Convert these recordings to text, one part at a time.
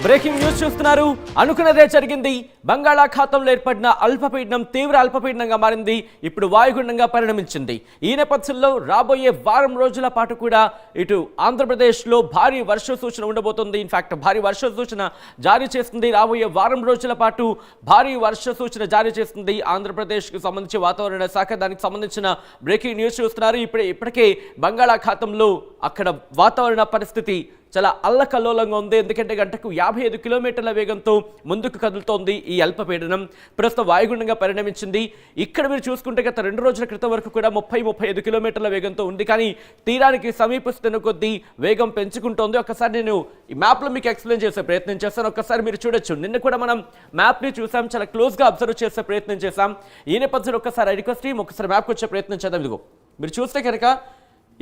Breaking news చూస్తున్నారు. అనుకున్నదే జరిగింది. బంగాళాఖాతంలో ఏర్పడిన అల్పపీడనం తీవ్ర అల్పపీడనంగా మారింది. ఇప్పుడు వాయుగుండంగా పరిణమించింది. ఈ నేపథ్యంలో రాబోయే వారం రోజుల పాటు కూడా ఇటు ఆంధ్రప్రదేశ్లో భారీ వర్ష సూచన ఉండబోతుంది. ఇన్ఫాక్ట్ భారీ వర్ష సూచన జారీ చేస్తుంది. రాబోయే వారం రోజుల పాటు భారీ వర్ష సూచన జారీ చేస్తుంది ఆంధ్రప్రదేశ్కి సంబంధించి వాతావరణ శాఖ. దానికి సంబంధించిన బ్రేకింగ్ న్యూస్ చూస్తున్నారు. ఇప్పటికే బంగాళాఖాతంలో అక్కడ వాతావరణ పరిస్థితి చాలా అల్లకల్లోలంగా ఉంది. ఎందుకంటే గంటకు 55 కిలోమీటర్ల వేగంతో ముందుకు కదులుతోంది ఈ అల్పపీడనం. ప్రస్తుతం వాయుగుండంగా పరిణమించింది. ఇక్కడ మీరు చూసుకుంటే గత 2 రోజుల క్రితం వరకు కూడా 30-35 కిలోమీటర్ల వేగంతో ఉంది. కానీ తీరానికి సమీపిస్తున్న కొద్దీ వేగం పెంచుకుంటోంది. ఒక్కసారి నేను ఈ మ్యాప్లో మీకు ఎక్స్ప్లెయిన్ చేసే ప్రయత్నం చేస్తాను. ఒక్కసారి మీరు చూడొచ్చు. నిన్న కూడా మనం మ్యాప్ని చూసాం, చాలా క్లోజ్గా అబ్జర్వ్ చేసే ప్రయత్నం చేశాం. ఈ నేపథ్యంలో ఒక్కసారి రిక్వెస్ట్ టీం ఒకసారి మ్యాప్కి వచ్చే ప్రయత్నం చేద్దాం. ఇదిగో మీరు చూస్తే కనుక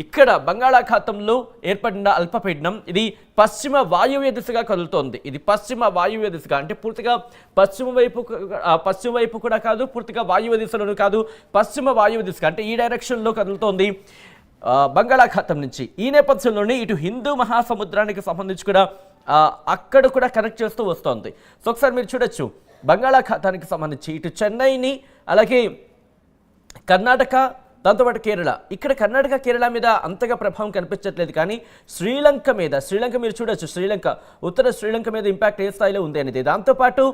ఇక్కడ బంగాళాఖాతంలో ఏర్పడిన అల్పపీడనం ఇది పశ్చిమ వాయువ్య దిశగా కదులుతోంది. ఇది పశ్చిమ వాయువ్య దిశగా అంటే పూర్తిగా పశ్చిమ వైపు కూడా కాదు, పూర్తిగా వాయువ్య దిశలోనూ కాదు, పశ్చిమ వాయువ్య దిశగా అంటే ఈ డైరెక్షన్లో కదులుతోంది బంగాళాఖాతం నుంచి. ఈ నేపథ్యంలోనే ఇటు హిందూ మహాసముద్రానికి సంబంధించి కూడా అక్కడ కూడా కనెక్ట్ చేస్తూ వస్తోంది. సో ఒకసారి మీరు చూడొచ్చు. బంగాళాఖాతానికి సంబంధించి ఇటు చెన్నైని, అలాగే కర్ణాటక, దాంతోపాటు కేరళ, ఇక్కడ కర్ణాటక కేరళ మీద అంతగా ప్రభావం కనిపించట్లేదు. కానీ శ్రీలంక మీరు చూడొచ్చు. ఉత్తర శ్రీలంక మీద ఇంపాక్ట్ ఏ స్థాయిలో ఉంది అనేది. దాంతోపాటు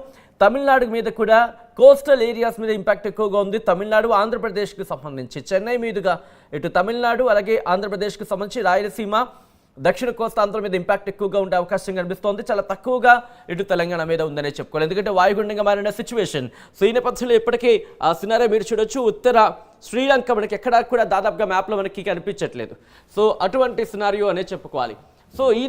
తమిళనాడు మీద కూడా కోస్టల్ ఏరియాస్ మీద ఇంపాక్ట్ ఎక్కువగా ఉంది. తమిళనాడు, ఆంధ్రప్రదేశ్కి సంబంధించి చెన్నై మీదుగా ఇటు తమిళనాడు, అలాగే ఆంధ్రప్రదేశ్కి సంబంధించి రాయలసీమ, దక్షిణ కోస్తాంధ్ర మీద ఇంపాక్ట్ ఎక్కువగా ఉండే అవకాశం కనిపిస్తోంది. చాలా తక్కువగా ఇటు తెలంగాణ మీద ఉందనే చెప్పుకోవాలి. ఎందుకంటే వాయుగుండంగా మారిన సిచ్యువేషన్. సో ఈ నేపథ్యంలో ఇప్పటికే ఆ సినారియో మీరు చూడొచ్చు. ఉత్తర శ్రీలంక మనకి ఎక్కడా కూడా దాదాపుగా మ్యాప్లో మనకి కనిపించట్లేదు. సో అటువంటి సినారియో అనే చెప్పుకోవాలి. సో ఈ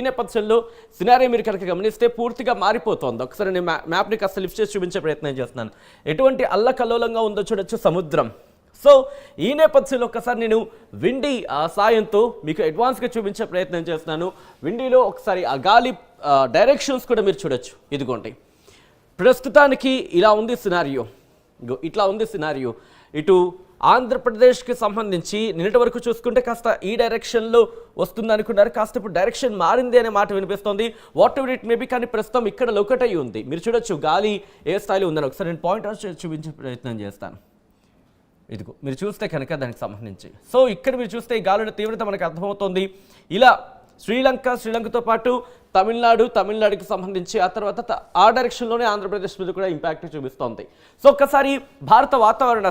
నేపథ్యంలో సినారియో మీరు కనుక గమనిస్తే పూర్తిగా మారిపోతోంది. ఒకసారి నేను మ్యాప్ని కాస్త లిఫ్ట్ చేసి చూపించే ప్రయత్నం చేస్తున్నాను. ఎటువంటి అల్లకల్లోలంగా ఉందో చూడొచ్చు సముద్రం. సో ఈ నేపథ్యంలో ఒకసారి నేను విండీ సాయంతో మీకు అడ్వాన్స్గా చూపించే ప్రయత్నం చేస్తున్నాను. విండీలో ఒకసారి ఆ గాలి డైరెక్షన్స్ కూడా మీరు చూడొచ్చు. ఇదిగోండి, ప్రస్తుతానికి ఇలా ఉంది సినారియో. ఇట్లా ఉంది సినారియో. ఇటు ఆంధ్రప్రదేశ్కి సంబంధించి నిన్నటి వరకు చూసుకుంటే కాస్త ఈ డైరెక్షన్లో వస్తుంది అనుకున్నారు. కాస్త ఇప్పుడు డైరెక్షన్ మారింది అనే మాట వినిపిస్తోంది. వాట్ ఎవర్ ఇట్ మేబీ, కానీ ప్రస్తుతం ఇక్కడ లొకేట్ అయ్యి ఉంది. మీరు చూడొచ్చు గాలి ఏ స్థాయిలో ఉందని. ఒకసారి నేను పాయింట్ అవుట్ చూపించే ప్రయత్నం చేస్తాను. ఇదిగో మీరు చూస్తే కనుక దానికి సంబంధించి. సో ఇక్కడ మీరు చూస్తే ఈ గాలుల తీవ్రత మనకు అర్థమవుతోంది. ఇలా శ్రీలంకతో పాటు తమిళనాడుకి సంబంధించి ఆ తర్వాత ఆ డైరెక్షన్లోనే ఆంధ్రప్రదేశ్ మీద కూడా ఇంపాక్ట్ చూపిస్తోంది. సో ఒక్కసారి భారత వాతావరణ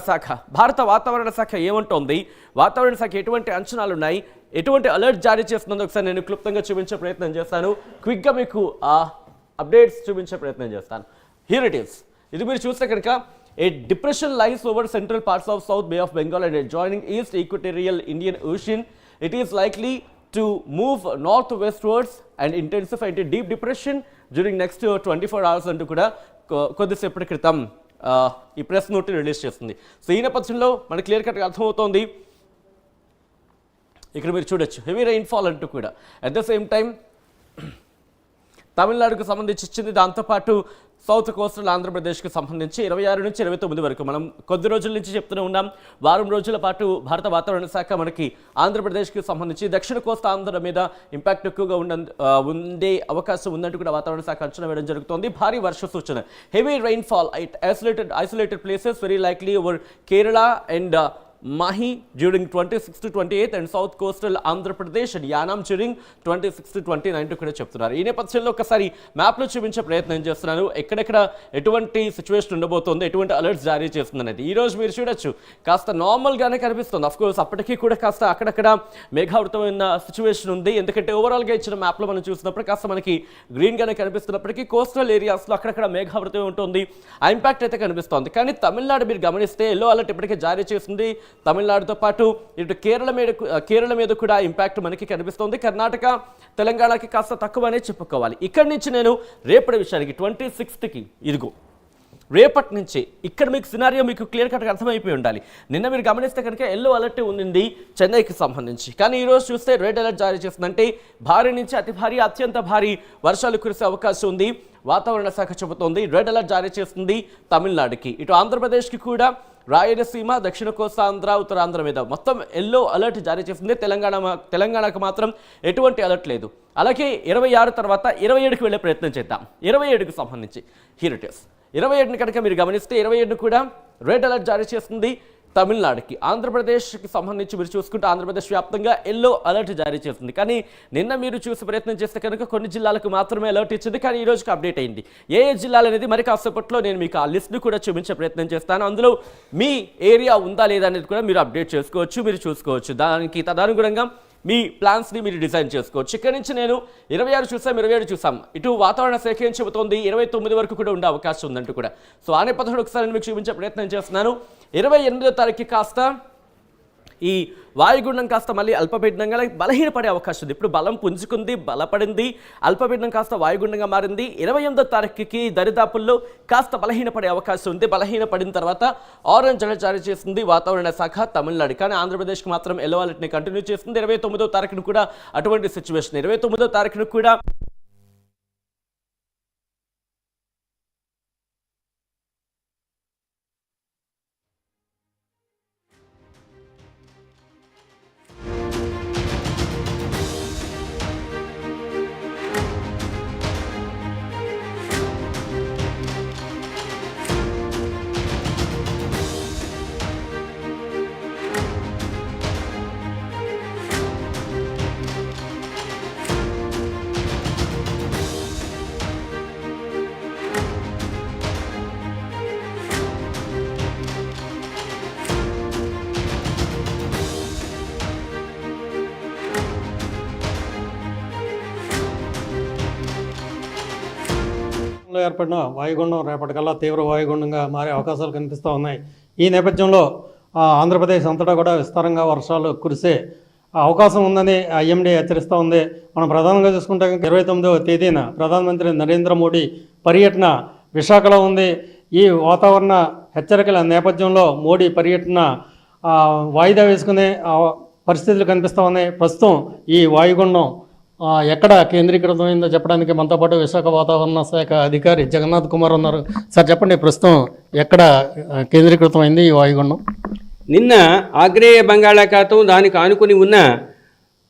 శాఖ ఏమంటోంది, వాతావరణ శాఖ ఎటువంటి అంచనాలు ఉన్నాయి, ఎటువంటి అలర్ట్ జారీ చేస్తుందో ఒకసారి నేను క్లుప్తంగా చూపించే ప్రయత్నం చేస్తాను. క్విక్గా మీకు ఆ అప్డేట్స్ చూపించే ప్రయత్నం చేస్తాను. Here it is. ఇది మీరు చూస్తే కనుక a depression lies over central parts of South Bay of Bengal and adjoining East Equatorial Indian Ocean. It is likely to move northwestwards and intensify into deep depression during next 24 hours అంటూ కూడా కొద్దిసేపటి క్రితం ఈ press note release చేస్తుంది. So ఈ నేపథ్యంలో మనకి clear కట్గా అర్థమవుతోంది. ఇక్కడ మీరు చూడొచ్చు హెవీ రైన్ఫాల్ అంటూ కూడా. అట్ ద సేమ్ టైం తమిళనాడుకు సంబంధించి ఇచ్చింది. దాంతోపాటు సౌత్ కోస్టల్ ఆంధ్రప్రదేశ్కి సంబంధించి 26 నుంచి 29 వరకు మనం కొద్ది రోజుల నుంచి చెప్తూనే ఉన్నాం. వారం రోజుల పాటు భారత వాతావరణ శాఖ మనకి ఆంధ్రప్రదేశ్కి సంబంధించి దక్షిణ కోస్తా ఆంధ్ర మీద ఇంపాక్ట్ ఎక్కువగా ఉండే అవకాశం ఉందంటూ కూడా వాతావరణ శాఖ అంచనా వేయడం జరుగుతోంది. భారీ వర్ష సూచన, heavy rainfall at isolated places very likely over Kerala and Mahi during 26 to 28 and South Coastal Andhra Pradesh and Yanam during 26 to 29 కూడా చెప్తున్నారు. ఈ నేపథ్యంలో ఒకసారి మ్యాప్లో చూపించే ప్రయత్నం చేస్తున్నాను. ఎక్కడెక్కడ ఎటువంటి సిచ్యువేషన్ ఉండబోతోంది, ఎటువంటి అలర్ట్స్ జారీ చేస్తుంది అనేది. ఈ రోజు మీరు చూడొచ్చు కాస్త నార్మల్గానే కనిపిస్తుంది. అఫ్కోర్స్ అప్పటికీ కూడా కాస్త అక్కడక్కడ మేఘావృతమైన సిచ్యువేషన్ ఉంది. ఎందుకంటే ఓవరాల్గా ఇచ్చిన మ్యాప్లో మనం చూసినప్పుడు కాస్త మనకి గ్రీన్గానే కనిపిస్తున్నప్పటికీ కోస్టల్ ఏరియాస్లో అక్కడక్కడ మేఘావృతమే ఉంటుంది. ఆ ఇంపాక్ట్ అయితే కనిపిస్తోంది. కానీ తమిళనాడు మీరు గమనిస్తే ఎల్లో అలర్ట్ ఇప్పటికే జారీ చేసింది. తమిళనాడుతో పాటు ఇటు కేరళ మీద కూడా ఇంపాక్ట్ మనకి కనిపిస్తోంది. కర్ణాటక, తెలంగాణకి కాస్త తక్కువనే చెప్పుకోవాలి. ఇక్కడి నుంచి నేను రేపటి విషయానికి 26కి ఇదిగో రేపటి నుంచి ఇక్కడ మీకు సినారియో మీకు క్లియర్ కట్గా అర్థమైపోయి ఉండాలి. నిన్న మీరు గమనిస్తే కనుక ఎల్లో అలర్ట్ ఉంది చెన్నైకి సంబంధించి. కానీ ఈరోజు చూస్తే రెడ్ అలర్ట్ జారీ చేస్తుందంటే భారీ నుంచి అతి భారీ, అత్యంత భారీ వర్షాలు కురిసే అవకాశం ఉంది. వాతావరణ శాఖ చెబుతోంది. రెడ్ అలర్ట్ జారీ చేస్తుంది తమిళనాడుకి. ఇటు ఆంధ్రప్రదేశ్కి కూడా రాయలసీమ, దక్షిణ కోస్తాంధ్ర, ఉత్తరాంధ్ర మీద మొత్తం ఎల్లో అలర్ట్ జారీ చేసింది. తెలంగాణకు మాత్రం ఎటువంటి అలర్ట్ లేదు. అలాగే 26 తర్వాత 27కి వెళ్ళే ప్రయత్నం చేద్దాం. 27కి సంబంధించి హీరిటర్స్ 27ని కనుక మీరు గమనిస్తే 27ని కూడా రెడ్ అలర్ట్ జారీ చేస్తుంది తమిళనాడుకి. ఆంధ్రప్రదేశ్కి సంబంధించి మీరు చూసుకుంటే ఆంధ్రప్రదేశ్ వ్యాప్తంగా ఎల్లో అలర్ట్ జారీ చేస్తుంది. కానీ నిన్న మీరు చూసి ప్రయత్నం చేస్తే కనుక కొన్ని జిల్లాలకు మాత్రమే అలర్ట్ ఇచ్చింది. కానీ ఈ రోజుకి అప్డేట్ అయింది. ఏ జిల్లాలు అనేది మరి కాసేపట్లో నేను మీకు ఆ లిస్ట్ని కూడా చూపించే ప్రయత్నం చేస్తాను. అందులో మీ ఏరియా ఉందా లేదా అనేది కూడా మీరు అప్డేట్ చేసుకోవచ్చు, మీరు చూసుకోవచ్చు. దానికి తదనుగుణంగా మీ ప్లాన్స్ని మీరు డిజైన్ చేసుకోవచ్చు. ఇక్కడి నుంచి నేను 26 చూసాం, 27 చూసాం. ఇటు వాతావరణ శాఖ ఏం చెబుతోంది 29 వరకు కూడా ఉండే అవకాశం ఉందంటూ కూడా. సో ఆ నేపథ్యంలో ఒకసారి మీకు చూపించే ప్రయత్నం చేస్తున్నాను. 28వ తారీఖు కాస్త ఈ వాయుగుండం కాస్త మళ్ళీ అల్పపీడనంగా బలహీనపడే అవకాశం ఉంది. ఇప్పుడు బలం పుంజుకుంది, బలపడింది, అల్పపీడనం కాస్త వాయుగుండంగా మారింది. 28వ తారీఖుకి దరిదాపుల్లో కాస్త బలహీనపడే అవకాశం ఉంది. బలహీనపడిన తర్వాత ఆరెంజ్ అలర్ట్ జారీ చేస్తుంది వాతావరణ శాఖ తమిళనాడు. కానీ ఆంధ్రప్రదేశ్కి మాత్రం ఎల్లో అలర్ట్ని కంటిన్యూ చేస్తుంది. 29వ తారీఖును కూడా అటువంటి సిచ్యువేషన్. 29వ తారీఖును కూడా ఏర్పడిన వాయుగుండం రేపటికల్లా తీవ్ర వాయుగుండంగా మారే అవకాశాలు కనిపిస్తూ ఉన్నాయి. ఈ నేపథ్యంలో ఆంధ్రప్రదేశ్ అంతటా కూడా విస్తారంగా వర్షాలు కురిసే అవకాశం ఉందని ఐఎండీ హెచ్చరిస్తూ ఉంది. మనం ప్రధానంగా చూసుకుంటే 29వ తేదీన ప్రధానమంత్రి నరేంద్ర మోడీ పర్యటన విశాఖలో ఉంది. ఈ వాతావరణ హెచ్చరికల నేపథ్యంలో మోడీ పర్యటన వాయిదా వేసుకునే పరిస్థితులు కనిపిస్తూ ఉన్నాయి. ప్రస్తుతం ఈ వాయుగుండం ఎక్కడ కేంద్రీకృతమైందో చెప్పడానికి మనతో పాటు విశాఖ వాతావరణ శాఖ అధికారి జగన్నాథ్ కుమార్ ఉన్నారు. సార్ చెప్పండి, ప్రస్తుతం ఎక్కడ కేంద్రీకృతమైంది ఈ వాయుగుండం? నిన్న ఆగ్నేయ బంగాళాఖాతం దానికి ఆనుకుని ఉన్న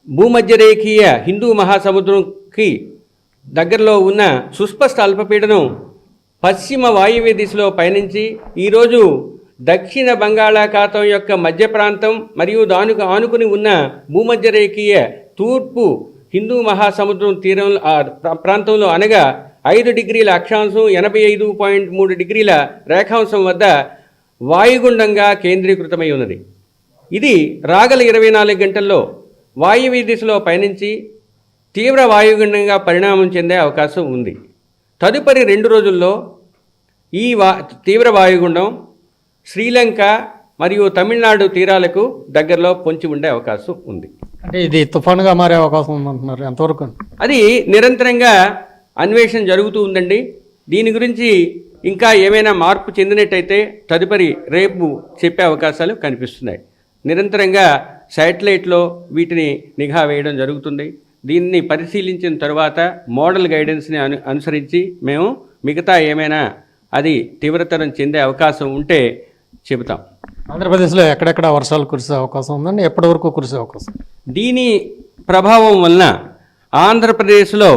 భూమధ్యరేఖీయ హిందూ మహాసముద్రంకి దగ్గరలో ఉన్న సుస్పష్ట అల్పపీడనం పశ్చిమ వాయువ్య దిశలో పయనించి ఈరోజు దక్షిణ బంగాళాఖాతం యొక్క మధ్య ప్రాంతం మరియు దానికి ఆనుకుని ఉన్న భూమధ్యరేఖీయ తూర్పు హిందూ మహాసముద్రం తీరం ప్రాంతంలో అనగా 5 డిగ్రీల అక్షాంశం 85.3 డిగ్రీల రేఖాంశం వద్ద వాయుగుండంగా కేంద్రీకృతమై ఉన్నది. ఇది రాగల 24 గంటల్లో వాయువ్య దిశలో పయనించి తీవ్ర వాయుగుండంగా పరిణామం చెందే అవకాశం ఉంది. తదుపరి 2 రోజుల్లో ఈ తీవ్ర వాయుగుండం శ్రీలంక మరియు తమిళనాడు తీరాలకు దగ్గరలో పొంచి ఉండే అవకాశం ఉంది. అంటే ఇది తుఫానుగా మారే అవకాశం ఉందంటున్నారు, ఎంతవరకు? అది నిరంతరంగా అన్వేషణ జరుగుతూ ఉందండి. దీని గురించి ఇంకా ఏమైనా మార్పు చెందినట్టయితే తదుపరి రేపు చెప్పే అవకాశాలు కనిపిస్తున్నాయి. నిరంతరంగా శాటిలైట్లో వీటిని నిఘా వేయడం జరుగుతుంది. దీన్ని పరిశీలించిన తర్వాత మోడల్ గైడెన్స్ని అనుసరించి మేము మిగతా ఏమైనా అది తీవ్రతరం చెందే అవకాశం ఉంటే చెబుతాం. ఆంధ్రప్రదేశ్లో ఎక్కడెక్కడ వర్షాలు కురిసే అవకాశం ఉందండి, ఎప్పటి వరకు కురిసే అవకాశం? దీని ప్రభావం వలన ఆంధ్రప్రదేశ్లో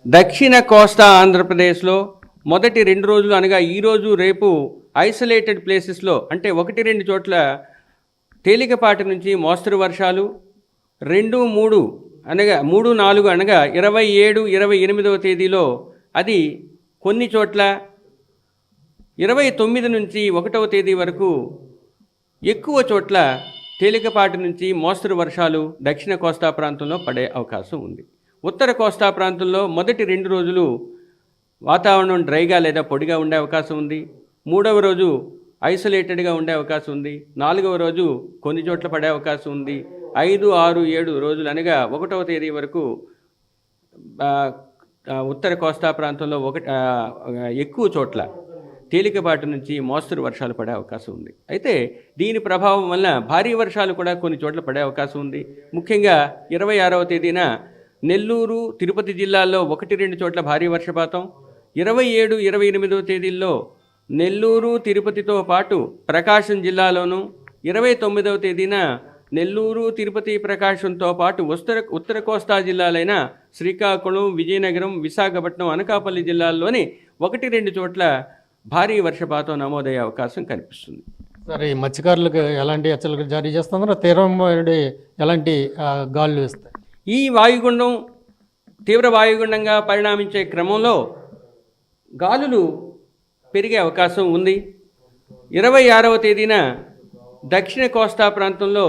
దక్షిణ కోస్తా ఆంధ్రప్రదేశ్లో మొదటి 2 రోజులు అనగా ఈరోజు రేపు ఐసోలేటెడ్ ప్లేసెస్లో అంటే 1-2 చోట్ల తేలికపాటి నుంచి మోస్తరు వర్షాలు, 2-3 అనగా 3-4 అనగా 27, 28వ తేదీలో అది కొన్ని చోట్ల 29 నుంచి 1వ తేదీ వరకు ఎక్కువ చోట్ల తేలికపాటి నుంచి మోస్తరు వర్షాలు దక్షిణ కోస్తా ప్రాంతంలో పడే అవకాశం ఉంది. ఉత్తర కోస్తా ప్రాంతంలో మొదటి 2 రోజులు వాతావరణం డ్రైగా లేదా పొడిగా ఉండే అవకాశం ఉంది. 3వ రోజు ఐసోలేటెడ్గా ఉండే అవకాశం ఉంది. 4వ రోజు కొన్ని చోట్ల పడే అవకాశం ఉంది. 5, 6, 7 రోజులు అనగా 1వ తేదీ వరకు ఉత్తర కోస్తా ప్రాంతంలో ఎక్కువ చోట్ల తేలికపాటి నుంచి మోస్తరు వర్షాలు పడే అవకాశం ఉంది. అయితే దీని ప్రభావం వల్ల భారీ వర్షాలు కూడా కొన్ని చోట్ల పడే అవకాశం ఉంది. ముఖ్యంగా 26వ తేదీన నెల్లూరు, తిరుపతి జిల్లాల్లో 1-2 చోట్ల భారీ వర్షపాతం, 27, 28వ తేదీల్లో నెల్లూరు తిరుపతితో పాటు ప్రకాశం జిల్లాలోను 29వ తేదీన నెల్లూరు తిరుపతి ప్రకాశంతో పాటు ఉత్తర కోస్తా జిల్లాలైన శ్రీకాకుళం, విజయనగరం, విశాఖపట్నం, అనకాపల్లి జిల్లాల్లోని 1-2 చోట్ల భారీ వర్షపాతం నమోదయ్యే అవకాశం కనిపిస్తుంది. సరే, ఈ మత్స్యకారులకు ఎలాంటి హెచ్చరికలు జారీ చేస్తున్నారు? తీరం వెంబడి ఎలాంటి గాలులు ఇస్తాయి? ఈ వాయుగుండం తీవ్ర వాయుగుండంగా పరిణమించే క్రమంలో గాలులు పెరిగే అవకాశం ఉంది. 26వ తేదీన దక్షిణ కోస్తా ప్రాంతంలో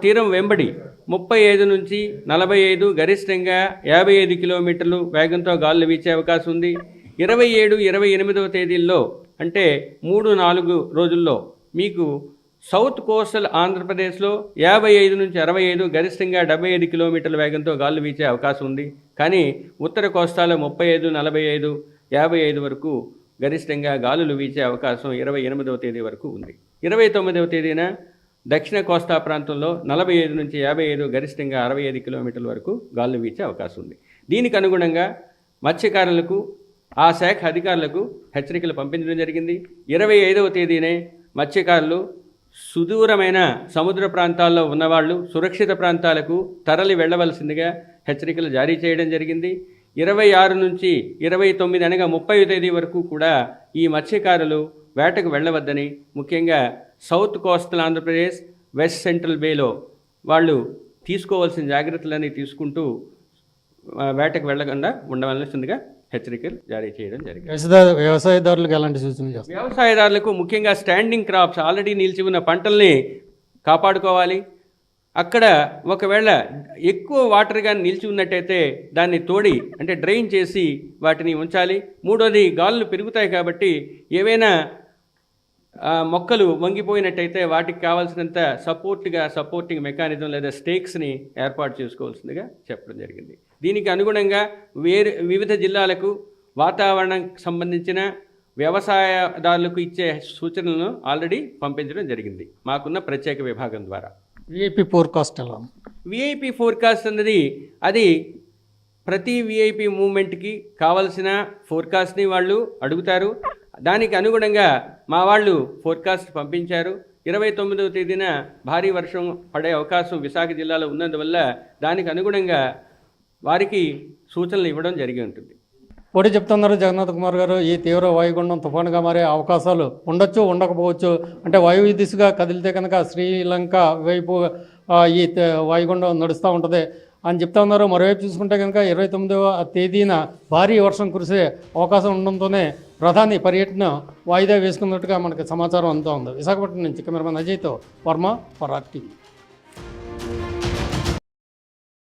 తీరం వెంబడి 35 నుంచి 45, గరిష్టంగా 55 కిలోమీటర్లు వేగంతో గాలులు వీచే అవకాశం ఉంది. 27, 28వ తేదీల్లో అంటే 3-4 రోజుల్లో మీకు సౌత్ కోస్టల్ ఆంధ్రప్రదేశ్లో 55 నుంచి 65, గరిష్టంగా 75 కిలోమీటర్ల వేగంతో గాలులు వీచే అవకాశం ఉంది. కానీ ఉత్తర కోస్తాలో 35, 45, 55 వరకు గరిష్టంగా గాలులు వీచే అవకాశం 28వ తేదీ వరకు ఉంది. 29వ తేదీన దక్షిణ కోస్తా ప్రాంతంలో 45 నుంచి 55, గరిష్టంగా 65 కిలోమీటర్ల వరకు గాలులు వీచే అవకాశం ఉంది. దీనికి అనుగుణంగా మత్స్యకారులకు, ఆ శాఖ అధికారులకు హెచ్చరికలు పంపించడం జరిగింది. 25వ తేదీనే మత్స్యకారులు సుదూరమైన సముద్ర ప్రాంతాల్లో ఉన్నవాళ్ళు సురక్షిత ప్రాంతాలకు తరలి వెళ్ళవలసిందిగా హెచ్చరికలు జారీ చేయడం జరిగింది. 26 నుంచి 29 అనగా 30వ తేదీ వరకు కూడా ఈ మత్స్యకారులు వేటకు వెళ్ళవద్దని, ముఖ్యంగా south coastal Andhra Pradesh, west central బేలో వాళ్ళు తీసుకోవాల్సిన జాగ్రత్తలన్నీ తీసుకుంటూ వేటకు వెళ్ళకుండా ఉండవలసిందిగా హెచ్చరికలు జారీ చేయడం జరిగింది. వ్యవసాయదారులకు ఎలాంటి సూచనలు చేస్తారు? వ్యవసాయదారులకు ముఖ్యంగా స్టాండింగ్ క్రాప్స్, ఆల్రెడీ నిలిచి ఉన్న పంటల్ని కాపాడుకోవాలి. అక్కడ ఒకవేళ ఎక్కువ వాటర్ కానీ నిలిచి ఉన్నట్టయితే దాన్ని తోడి అంటే డ్రైన్ చేసి వాటిని ఉంచాలి. మూడోది, గాలులు పెరుగుతాయి కాబట్టి ఏవైనా మొక్కలు వంగిపోయినట్టయితే వాటికి కావాల్సినంత సపోర్టింగ్ మెకానిజం లేదా స్టేక్స్ని ఏర్పాటు చేసుకోవాల్సిందిగా చెప్పడం జరిగింది. దీనికి అనుగుణంగా వివిధ జిల్లాలకు వాతావరణం సంబంధించిన వ్యవసాయదారులకు ఇచ్చే సూచనలను ఆల్రెడీ పంపించడం జరిగింది మాకున్న ప్రత్యేక విభాగం ద్వారా. విఐపి ఫోర్కాస్ట్ ఎలా? విఐపి ఫోర్కాస్ట్ అన్నది అది ప్రతి విఐపి మూవ్మెంట్కి కావలసిన ఫోర్కాస్ట్ని వాళ్ళు అడుగుతారు. దానికి అనుగుణంగా మా వాళ్ళు ఫోర్కాస్ట్ పంపించారు. 29వ తేదీన భారీ వర్షం పడే అవకాశం విశాఖ జిల్లాలో ఉన్నందువల్ల దానికి అనుగుణంగా వారికి సూచనలు ఇవ్వడం జరిగి ఉంటుంది. ఒకటి చెప్తున్నారు జగన్నాథ్ కుమార్ గారు, ఈ తీవ్ర వాయుగుండం తుఫానుగా మారే అవకాశాలు ఉండొచ్చు, ఉండకపోవచ్చు. అంటే వాయువ్య దిశగా కదిలితే కనుక శ్రీలంక వైపు ఈ వాయుగుండం నడుస్తూ ఉంటుంది అని చెప్తా ఉన్నారు. మరోవైపు చూసుకుంటే కనుక 29వ తేదీన భారీ వర్షం కురిసే అవకాశం ఉండడంతోనే ప్రధాని పర్యటన వాయిదా వేసుకున్నట్టుగా మనకి సమాచారం అందుతూ ఉంది. విశాఖపట్నం నుంచి కెమెరామెన్ అజయ్తో వర్మ, ఫర్ ఆర్టీవీ.